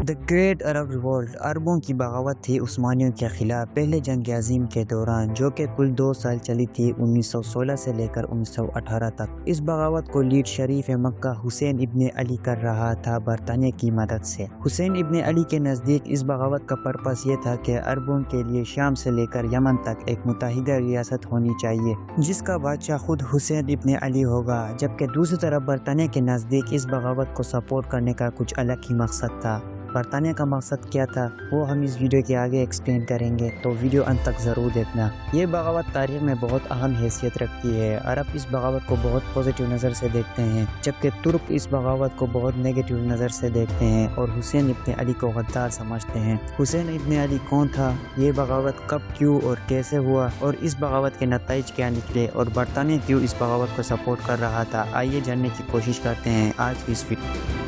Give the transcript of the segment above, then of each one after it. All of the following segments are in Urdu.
دی گریٹ عرب ریولٹ عربوں کی بغاوت تھی عثمانیوں کے خلاف پہلے جنگ عظیم کے دوران، جو کہ کل 2 سال چلی تھی 1916 سے لے کر 1918 تک۔ اس بغاوت کو لیڈ شریف مکہ حسین ابن علی کر رہا تھا برطانیہ کی مدد سے۔ حسین ابن علی کے نزدیک اس بغاوت کا پرپس یہ تھا کہ عربوں کے لیے شام سے لے کر یمن تک ایک متحدہ ریاست ہونی چاہیے جس کا بادشاہ خود حسین ابن علی ہوگا، جبکہ دوسری طرف برطانیہ کے نزدیک اس بغاوت کو سپورٹ کرنے کا کچھ الگ ہی مقصد تھا۔ برطانیہ کا مقصد کیا تھا وہ ہم اس ویڈیو کے آگے ایکسپلین کریں گے، تو ویڈیو انت تک ضرور دیکھنا۔ یہ بغاوت تاریخ میں بہت اہم حیثیت رکھتی ہے۔ عرب اس بغاوت کو بہت پازیٹیو نظر سے دیکھتے ہیں، جبکہ ترک اس بغاوت کو بہت نیگیٹیو نظر سے دیکھتے ہیں اور حسین ابن علی کو غدار سمجھتے ہیں۔ حسین ابن علی کون تھا، یہ بغاوت کب، کیوں اور کیسے ہوا، اور اس بغاوت کے نتائج کیا نکلے، اور برطانیہ کیوں اس بغاوت کو سپورٹ کر رہا تھا، آئیے جاننے کی کوشش کرتے ہیں آج کی اس ویڈیو۔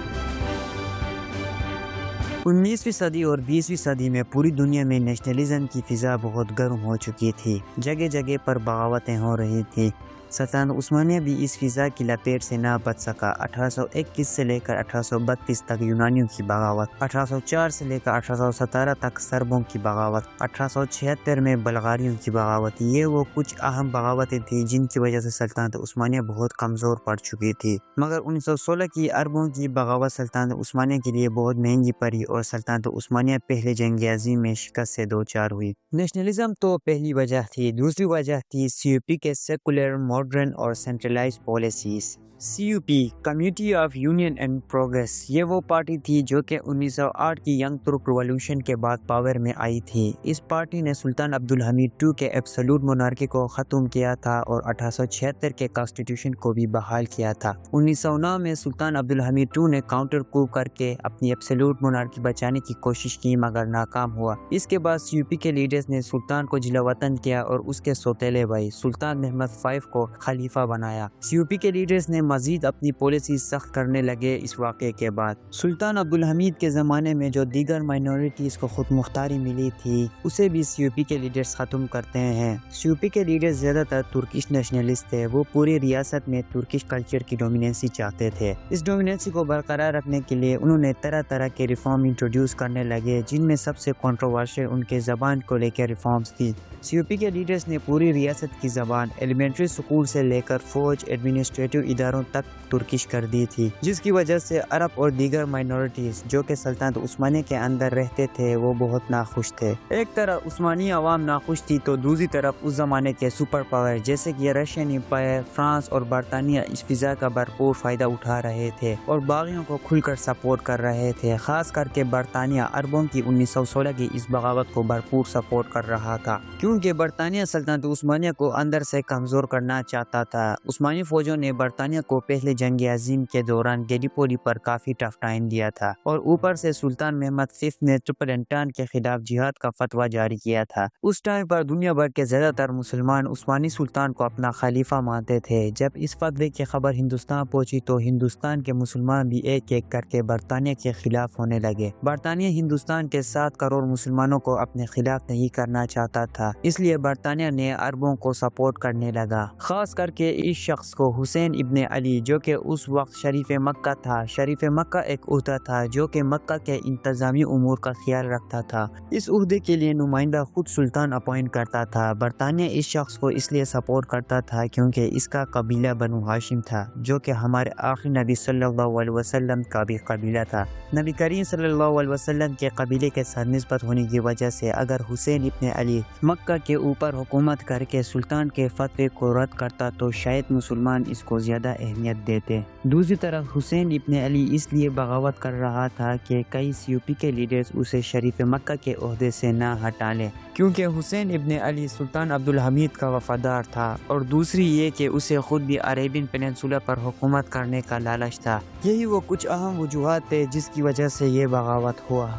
19ویں صدی اور 20ویں صدی میں پوری دنیا میں نیشنلزم کی فضا بہت گرم ہو چکی تھی، جگہ جگہ پر بغاوتیں ہو رہی تھیں۔ سلطنت عثمانیہ بھی اس فضا کی لپیٹ سے نہ بچ سکا۔ 1821 سے لے کر 1832 تک یونانیوں کی بغاوت، 1804 سے لے کر 1817 تک سربوں کی بغاوت، 1876 میں بلغاریوں کی بغاوت، یہ وہ کچھ اہم بغاوتیں تھیں جن کی وجہ سے سلطنت عثمانیہ بہت کمزور پڑ چکی تھی۔ مگر 1916 کی عربوں کی بغاوت سلطنت عثمانیہ کے لیے بہت مہنگی پڑی اور سلطنت عثمانیہ پہلے جنگ عظیم میں شکست سے دوچار ہوئی۔ نیشنلزم تو پہلی وجہ تھی، دوسری وجہ تھی CUP کے سیکولر، ماڈرن اور centralize policies. CUP committee of union and progress, یہ وہ پارٹی تھی جو کہ 1908 کی ینگ ترک ریولوشن کے بعد پاور میں آئی تھی۔ اس پارٹی نے سلطان عبدالحمید II کے ایبسولوٹ مونارکی کو ختم کیا تھا اور 1876 کے کانسٹیٹیوشن کو بھی بحال کیا تھا۔ 1909 میں سلطان عبدالحمید II نے کاؤنٹر کو کر کے اپنی ایبسولوٹ مونارکی بچانے کی کوشش کی مگر ناکام ہوا۔ اس کے بعد CUP کے لیڈرز نے سلطان کو جلا وطن کیا اور اس کے سوتیلے بھائی سلطان محمد V کو خلیفہ بنایا۔ CUP کے لیڈرز نے مزید اپنی پالیسی سخت کرنے لگے۔ اس واقعے کے بعد سلطان عبدالحمید کے زمانے میں جو دیگر مائنورٹیز کو خود مختاری ملی تھی اسے بھی CUP کے لیڈرز ختم کرتے ہیں۔ CUP کے لیڈرز زیادہ تر ترکش نیشنلسٹ تھے، وہ پوری ریاست میں ترکش کلچر کی ڈومیننسی چاہتے تھے۔ اس ڈومیننسی کو برقرار رکھنے کے لیے انہوں نے طرح طرح کے ریفارم انٹروڈیوس کرنے لگے، جن میں سب سے کنٹروورشل ان کے زبان کو لے کر ریفارمز تھی۔ CUP کے لیڈرز نے پوری ریاست کی زبان ایلیمنٹری سکول سے لے کر فوج، ایڈمنسٹریٹو اداروں تک ترکش کر دی تھی، جس کی وجہ سے عرب اور دیگر مائنورٹیز جو کہ سلطنت عثمانیہ کے اندر رہتے تھے وہ بہت ناخوش تھے۔ ایک طرف عثمانی عوام ناخوش تھی تو دوسری طرف اس زمانے کے سپر پاور جیسے کہ رشین امپائر، فرانس اور برطانیہ اس فضا کا بھرپور فائدہ اٹھا رہے تھے اور باغیوں کو کھل کر سپورٹ کر رہے تھے۔ خاص کر کے برطانیہ عربوں کی 1916 کی اس بغاوت کو بھرپور سپورٹ کر رہا تھا، کیونکہ برطانیہ سلطنت عثمانیہ کو اندر سے کمزور کرنا چاہتا تھا۔ عثمانی فوجوں نے برطانیہ کو پہلے جنگ عظیم کے دوران گیلیپولی پر کافی ٹف ٹائم دیا تھا اور اوپر سے سلطان محمد V نے ٹرپل انٹان کے خلاف جہاد کا فتویٰ جاری کیا تھا۔ اس ٹائم پر دنیا بھر کے زیادہ تر مسلمان عثمانی سلطان کو اپنا خلیفہ مانتے تھے۔ جب اس فتوے کی خبر ہندوستان پہنچی تو ہندوستان کے مسلمان بھی ایک ایک کر کے برطانیہ کے خلاف ہونے لگے۔ برطانیہ ہندوستان کے 7 کروڑ مسلمانوں کو اپنے خلاف نہیں کرنا چاہتا تھا، اس لیے برطانیہ نے عربوں کو سپورٹ کرنے لگا، خاص کر کے اس شخص کو حسین ابن علی جو کہ اس وقت شریف مکہ تھا۔ شریف مکہ ایک عہدہ تھا جو کہ مکہ کے انتظامی امور کا خیال رکھتا تھا۔ اس عہدے کے لیے نمائندہ خود سلطان اپوائنٹ کرتا تھا۔ برطانیہ اس شخص کو اس لیے سپورٹ کرتا تھا کیونکہ اس کا قبیلہ بنو ہاشم تھا، جو کہ ہمارے آخری نبی صلی اللہ علیہ وسلم کا بھی قبیلہ تھا۔ نبی کریم صلی اللہ علیہ وسلم کے قبیلے کے ساتھ نسبت ہونے کی وجہ سے اگر حسین ابن علی مکہ کے اوپر حکومت کر کے سلطان کے فتوے کو رد کرتا تو شاید مسلمان اس کو زیادہ اہمیت دیتے۔ دوسری طرف حسین ابن علی اس لیے بغاوت کر رہا تھا کہ کئی CUP کے لیڈرز اسے شریف مکہ کے عہدے سے نہ ہٹا لیں، کیونکہ حسین ابن علی سلطان عبدالحمید کا وفادار تھا، اور دوسری یہ کہ اسے خود بھی عربین پیننسولا پر حکومت کرنے کا لالچ تھا۔ یہی وہ کچھ اہم وجوہات تھے جس کی وجہ سے یہ بغاوت ہوا۔